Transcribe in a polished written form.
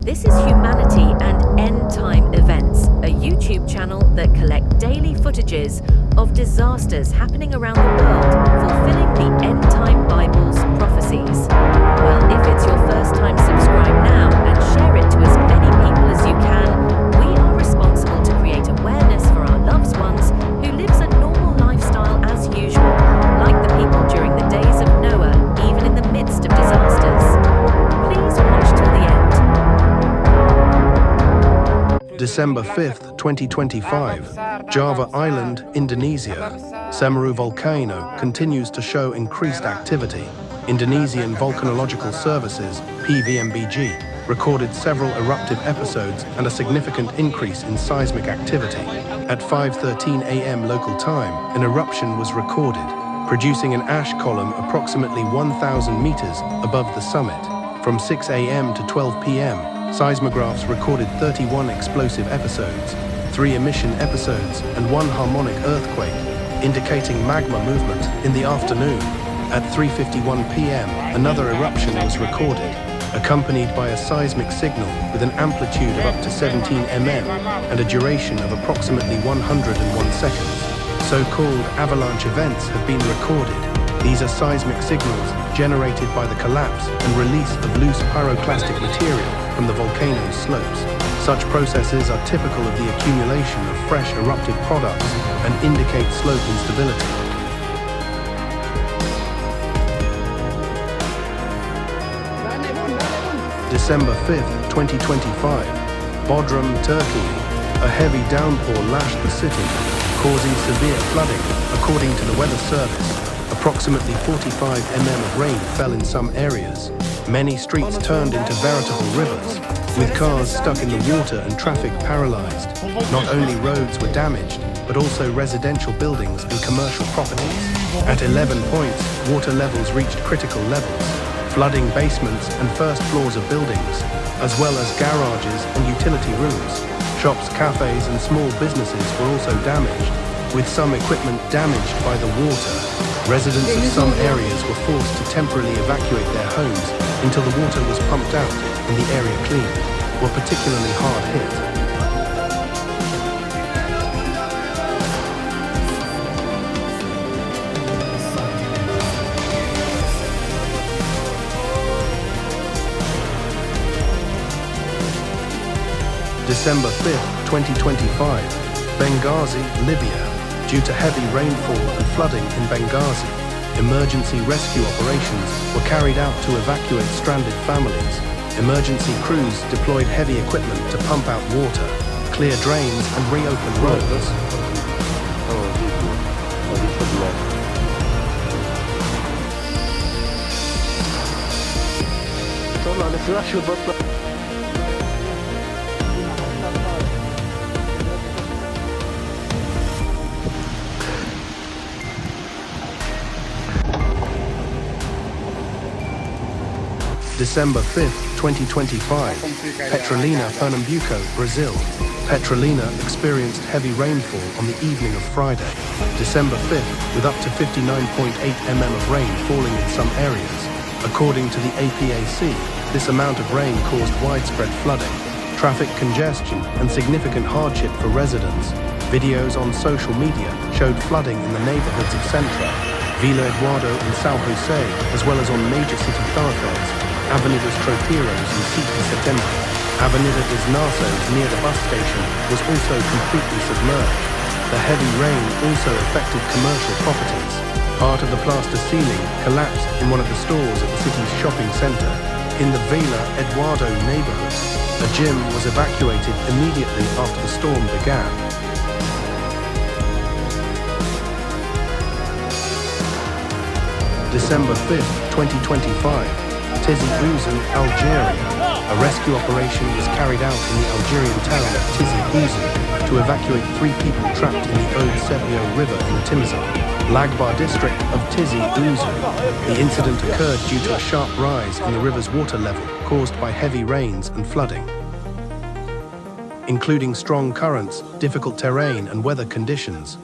This is Humanity and End Time Events, a YouTube channel that collect daily footages of disasters happening around the world, fulfilling the End Time Bible's prophecies. Well, if it's your first time, subscribe now and share it to as many people as you can. We are responsible to create awareness for our loved ones who lives a normal lifestyle as usual, like the people during the days of Noah, even in the midst of disasters. Please watch till the end. December 5th, 2025, Java Island, Indonesia. Semeru volcano continues to show increased activity. Indonesian Volcanological Services, PVMBG, recorded several eruptive episodes and a significant increase in seismic activity. At 5:13 a.m. local time, an eruption was recorded, producing an ash column approximately 1,000 meters above the summit. From 6 a.m. to 12 p.m., seismographs recorded 31 explosive episodes, 3 emission episodes, and 1 harmonic earthquake, indicating magma movement. In the afternoon, at 3:51 p.m., another eruption was recorded, accompanied by a seismic signal with an amplitude of up to 17 mm and a duration of approximately 101 seconds. So-called avalanche events have been recorded. These are seismic signals generated by the collapse and release of loose pyroclastic material from the volcano's slopes. Such processes are typical of the accumulation of fresh eruptive products and indicate slope instability. December 5th, 2025, Bodrum, Turkey. A heavy downpour lashed the city, causing severe flooding, according to the weather service. Approximately 45 mm of rain fell in some areas. Many streets turned into veritable rivers, with cars stuck in the water and traffic paralyzed. Not only roads were damaged, but also residential buildings and commercial properties. At 11 points, water levels reached critical levels, flooding basements and first floors of buildings, as well as garages and utility rooms. Shops, cafes, and small businesses were also damaged, with some equipment damaged by the water. Residents of some areas were forced to temporarily evacuate their homes until the water was pumped out and the area cleaned, were particularly hard hit. December 5th, 2025, Benghazi, Libya. Due to heavy rainfall and flooding in Benghazi, emergency rescue operations were carried out to evacuate stranded families. Emergency crews deployed heavy equipment to pump out water, clear drains, and reopen roads. December 5th, 2025, Petrolina, Pernambuco, Brazil. Petrolina experienced heavy rainfall on the evening of Friday, December 5th, with up to 59.8 mm of rain falling in some areas. According to the APAC, this amount of rain caused widespread flooding, traffic congestion, and significant hardship for residents. Videos on social media showed flooding in the neighborhoods of Centra, Vila Eduardo, and São José, as well as on major city thoroughfares, Avenidas Tropeiros and 7 de Setembro. Avenida dos Narcos near the bus station was also completely submerged. The heavy rain also affected commercial properties. Part of the plaster ceiling collapsed in one of the stores at the city's shopping center. In the Vila Eduardo neighborhood, a gym was evacuated immediately after the storm began. December 5th, 2025. Tizi Ouzou, Algeria. A rescue operation was carried out in the Algerian town of Tizi Ouzou to evacuate 3 people trapped in the Ode Sebio River in Timizan, Lagbar district of Tizi Ouzou. The incident occurred due to a sharp rise in the river's water level caused by heavy rains and flooding, including strong currents, difficult terrain, and weather conditions.